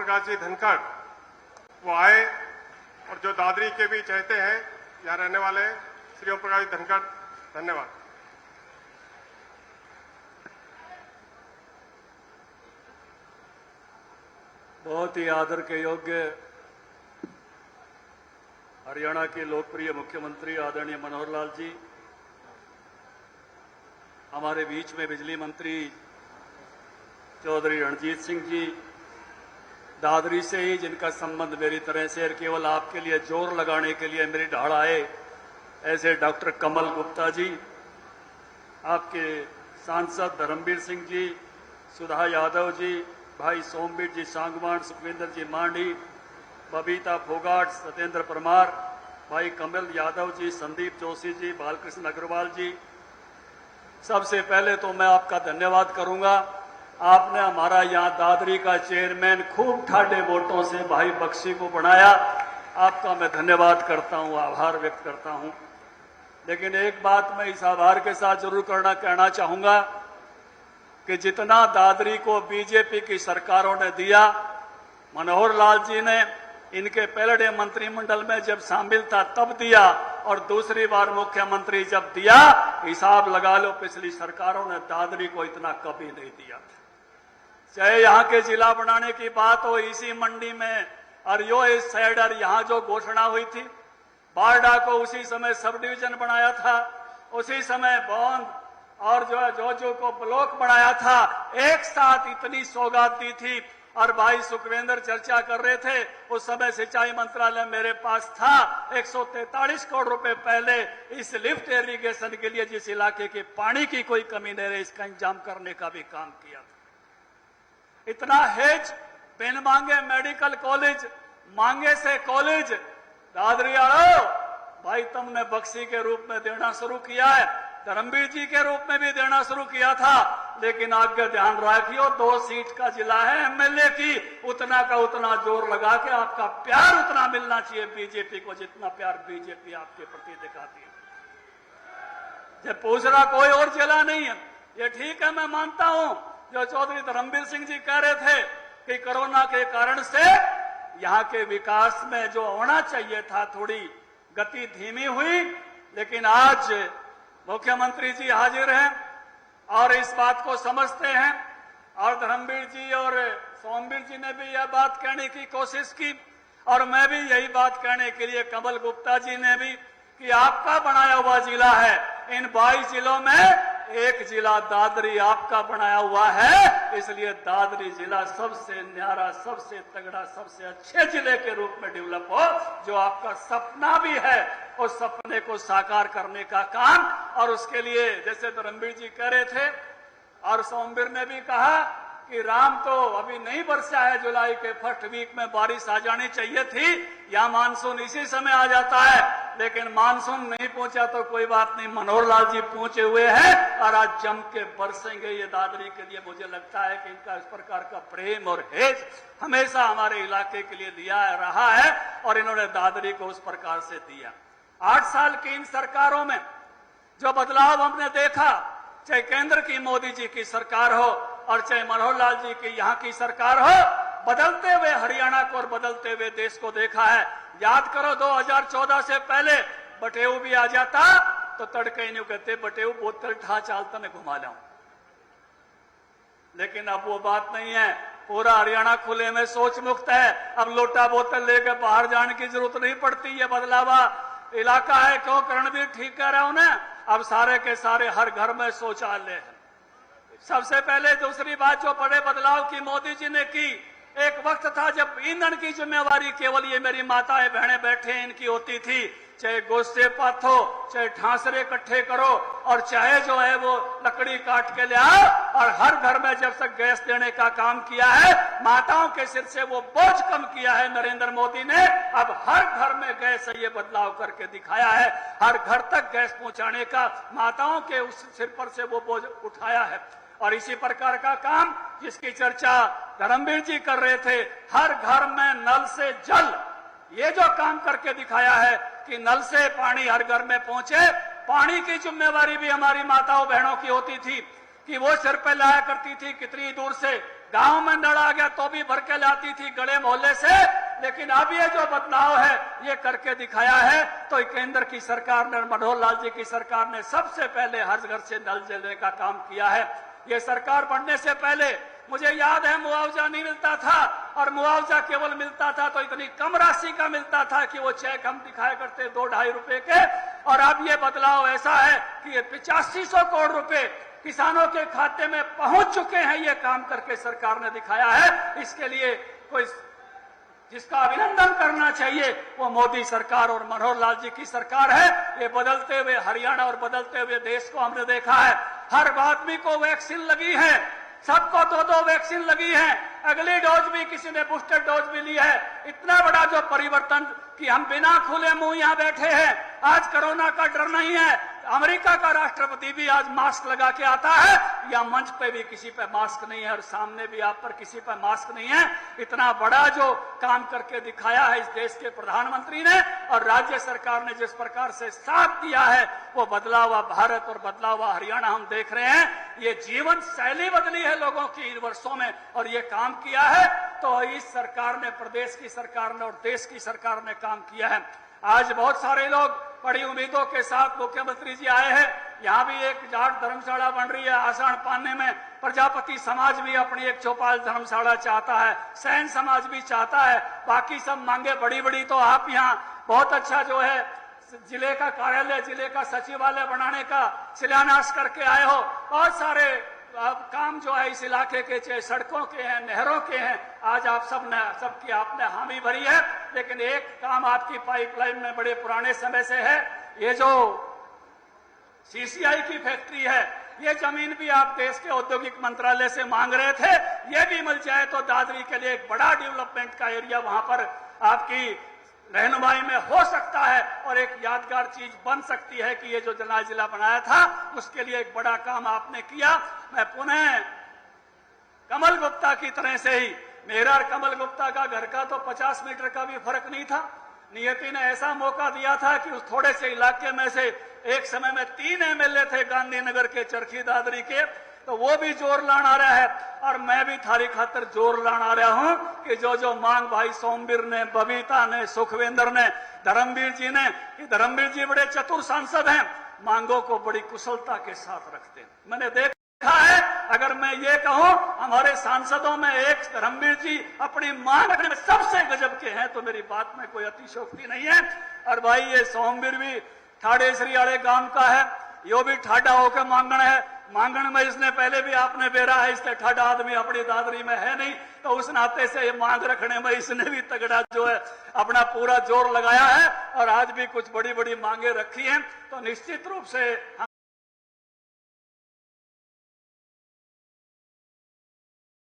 प्रकाश जी धनखड़ वो आए और जो दादरी के भी चाहते हैं यहाँ रहने वाले श्री ओम प्रकाश जी धनखड़, धन्यवाद। बहुत ही आदर के योग्य हरियाणा के लोकप्रिय मुख्यमंत्री आदरणीय मनोहर लाल जी, हमारे बीच में बिजली मंत्री चौधरी रणजीत सिंह जी, दादरी से ही जिनका संबंध मेरी तरह से और केवल आपके लिए जोर लगाने के लिए मेरी ढाड़ आए ऐसे डॉक्टर कमल गुप्ता जी, आपके सांसद धर्मवीर सिंह जी, सुधा यादव जी, भाई सोमवीर जी सांगवान, सुखविंदर जी मांडी, बबीता फोगाट, सत्येंद्र परमार, भाई कमल यादव जी, संदीप जोशी जी, बालकृष्ण अग्रवाल जी, सबसे पहले तो मैं आपका धन्यवाद करूंगा। आपने हमारा यहाँ दादरी का चेयरमैन खूब ठाडे वोटों से भाई बख्शी को बनाया, आपका मैं धन्यवाद करता हूँ, आभार व्यक्त करता हूँ। लेकिन एक बात मैं इस आभार के साथ जरूर कहना चाहूंगा कि जितना दादरी को बीजेपी की सरकारों ने दिया, मनोहर लाल जी ने इनके पहले मंत्रिमंडल में जब शामिल था तब दिया, और दूसरी बार मुख्यमंत्री जब दिया, हिसाब लगा लो पिछली सरकारों ने दादरी को इतना कभी नहीं दिया। चाहे यहाँ के जिला बनाने की बात हो, इसी मंडी में और यो इस साइडर यहाँ जो घोषणा हुई थी, बारडा को उसी समय सब डिवीजन बनाया था, उसी समय बौंद और जो है जोजो को ब्लॉक बनाया था, एक साथ इतनी सौगात दी थी। और भाई सुखविंदर चर्चा कर रहे थे, उस समय सिंचाई मंत्रालय मेरे पास था, 143 करोड़ रुपए पहले इस लिफ्ट इरिगेशन के लिए जिस इलाके के पानी की कोई कमी नहीं रही, इसका इंतजाम करने का भी काम किया था। इतना हेज बिन मांगे मेडिकल कॉलेज, मांगे से कॉलेज, दादरी वालों भाई तुमने बख्शी के रूप में देना शुरू किया है, धर्मवीर जी के रूप में भी देना शुरू किया था, लेकिन आगे ध्यान रखियो 2 सीट का जिला है एमएलए की, उतना का उतना जोर लगा के आपका प्यार उतना मिलना चाहिए बीजेपी को जितना प्यार बीजेपी आपके प्रति दिखाती है। जब पूछना कोई और जिला नहीं है, ये ठीक है, मैं मानता हूं जो चौधरी धर्मवीर सिंह जी कह रहे थे कि कोरोना के कारण से यहाँ के विकास में जो होना चाहिए था थोड़ी गति धीमी हुई, लेकिन आज मुख्यमंत्री जी हाजिर हैं और इस बात को समझते हैं, और धर्मवीर जी और सोमवीर जी ने भी यह बात कहने की कोशिश की, और मैं भी यही बात कहने के लिए, कमल गुप्ता जी ने भी, कि आपका बनाया हुआ जिला है, इन 22 जिलों में एक जिला दादरी आपका बनाया हुआ है, इसलिए दादरी जिला सबसे न्यारा, सबसे तगड़ा, सबसे अच्छे जिले के रूप में डेवलप हो, जो आपका सपना भी है, उस सपने को साकार करने का काम। और उसके लिए जैसे धर्मवीर जी कह रहे थे और सोमवीर ने भी कहा कि राम तो अभी नहीं बरसा है, जुलाई के फर्स्ट वीक में बारिश आ जानी चाहिए थी, या मानसून इसी समय आ जाता है, लेकिन मानसून नहीं पहुंचा तो कोई बात नहीं, मनोहर लाल जी पहुंचे हुए हैं और आज जम के बरसेंगे। ये दादरी के लिए मुझे लगता है कि इनका इस प्रकार का प्रेम और हेज हमेशा हमारे इलाके के लिए दिया रहा है, और इन्होंने दादरी को उस प्रकार से दिया। 8 साल की इन सरकारों में जो बदलाव हमने देखा, चाहे केंद्र की मोदी जी की सरकार हो और चाहे मनोहर लाल जी की यहाँ की सरकार हो, बदलते हुए हरियाणा को और बदलते हुए देश को देखा है। याद करो 2014 से पहले बटेऊ भी आ जाता तो तड़के ही नहीं कहते, बटेऊ बोतल ठा चालता मैं घुमा लाऊं, लेकिन अब वो बात नहीं है, पूरा हरियाणा खुले में सोच मुक्त है, अब लोटा बोतल लेकर बाहर जाने की जरूरत नहीं पड़ती। ये बदलावा इलाका है, क्यों रणवीर ठीक कह रहा हूं ना, अब सारे के सारे हर घर में शौचालय है। सबसे पहले दूसरी बात जो बड़े बदलाव की मोदी जी ने की, एक वक्त था जब ईंधन की जिम्मेवारी केवल ये मेरी माताएं बहनें बैठे इनकी होती थी, चाहे गोश्ते पाथो, चाहे ठांसरे इकट्ठे करो, और चाहे जो है वो लकड़ी काट के ले आओ, और हर घर में जब तक गैस देने का काम किया है, माताओं के सिर से वो बोझ कम किया है नरेंद्र मोदी ने। अब हर घर में गैस ये बदलाव करके दिखाया है, हर घर तक गैस पहुंचाने का माताओं के उस सिर पर से वो बोझ उठाया है। और इसी प्रकार का काम जिसकी चर्चा धर्मवीर जी कर रहे थे, हर घर में नल से जल, ये जो काम करके दिखाया है कि नल से पानी हर घर में पहुंचे। पानी की जिम्मेवारी भी हमारी माताओं बहनों की होती थी कि वो सिर पे लाया करती थी, कितनी दूर से गांव में नड़ आ गया तो भी भर के लाती थी गले मोहल्ले से, लेकिन अब ये जो बदलाव है ये करके दिखाया है। तो केंद्र की सरकार ने, मनोहर लाल जी की सरकार ने सबसे पहले हर घर से नल जलने का काम किया है। ये सरकार बनने से पहले मुझे याद है मुआवजा नहीं मिलता था, और मुआवजा केवल मिलता था तो इतनी कम राशि का मिलता था कि वो चेक हम दिखाया करते 2-2.5 रुपए के। और अब ये बदलाव ऐसा है कि ये 8500 करोड़ रुपए किसानों के खाते में पहुंच चुके हैं। ये काम करके सरकार ने दिखाया है। इसके लिए कोई जिसका अभिनंदन करना चाहिए वो मोदी सरकार और मनोहर लाल जी की सरकार है। ये बदलते हुए हरियाणा और बदलते हुए देश को हमने देखा है। हर आदमी को वैक्सीन लगी है, सबको 2-2 वैक्सीन लगी है, अगली डोज भी किसी ने बूस्टर डोज भी ली है। इतना बड़ा जो परिवर्तन कि हम बिना खुले मुंह यहां बैठे हैं, आज कोरोना का डर नहीं है। अमेरिका का राष्ट्रपति भी आज मास्क लगा के आता है, या मंच पे भी किसी पे मास्क नहीं है और सामने भी आप पर किसी पे मास्क नहीं है। इतना बड़ा जो काम करके दिखाया है इस देश के प्रधानमंत्री ने और राज्य सरकार ने जिस प्रकार से साथ दिया है, वो बदला हुआ भारत और बदला हुआ हरियाणा हम देख रहे हैं। ये जीवन शैली बदली है लोगों की इन वर्षों में, और ये काम किया है तो इस सरकार ने, प्रदेश की सरकार ने और देश की सरकार ने काम किया है। आज बहुत सारे लोग बड़ी उम्मीदों के साथ मुख्यमंत्री जी आए हैं। यहाँ भी एक जाट धर्मशाला बन रही है आषाढ़ पाने में। प्रजापति समाज भी अपनी एक चौपाल धर्मशाला चाहता है, सैन समाज भी चाहता है। बाकी सब मांगे बड़ी बड़ी, तो आप यहाँ बहुत अच्छा जो है जिले का कार्यालय, जिले का सचिवालय बनाने का शिलान्यास करके आए हो। बहुत सारे काम जो है इस इलाके के, चाहे सड़कों के हैं, नहरों के हैं, आज आप सबकी आपने हामी भरी है। लेकिन एक काम आपकी पाइपलाइन में बड़े पुराने समय से है, ये जो सीसीआई की फैक्ट्री है, ये जमीन भी आप देश के औद्योगिक मंत्रालय से मांग रहे थे। ये भी मिल जाए तो दादरी के लिए एक बड़ा डेवलपमेंट का एरिया वहां पर आपकी रहनुमाई में हो सकता है और एक यादगार चीज बन सकती है कि ये जो जनाल जिला बनाया था उसके लिए एक बड़ा काम आपने किया। मैं पुनः कमल गुप्ता की तरह से ही, मेरा और कमल गुप्ता का घर का तो 50 मीटर का भी फर्क नहीं था। नियति ने ऐसा मौका दिया था कि उस थोड़े से इलाके में से एक समय में 3 एमएलए थे गांधीनगर के, चरखी दादरी के, तो वो भी जोर लाना रहा है। और मैं भी थारी खातर जोर लाना रहा हूं कि जो जो मांग भाई सोमवीर ने, बबीता ने, सुखविंदर ने, धर्मवीर जी ने, कि धर्मवीर जी बड़े चतुर सांसद हैं, मांगों को बड़ी कुशलता के साथ रखते हैं। मैंने देखा है, अगर मैं ये कहूं हमारे सांसदों में एक धर्मवीर जी अपनी मांग रखने में सबसे गजब के हैं, तो मेरी बात में कोई अतिशोक्ति नहीं है। और भाई ये सोमवीर भी ठाडेसरी वाले गांव का है, यो भी ठाडा होकर मांगण है। मांगण में इसने पहले भी आपने बेरा है, इससे ठाडा आदमी अपनी दादरी में है नहीं, तो उस नाते से ये मांग रखने में इसने भी तगड़ा जो है अपना पूरा जोर लगाया है और आज भी कुछ बड़ी बड़ी मांगे रखी हैं। तो निश्चित रूप से हम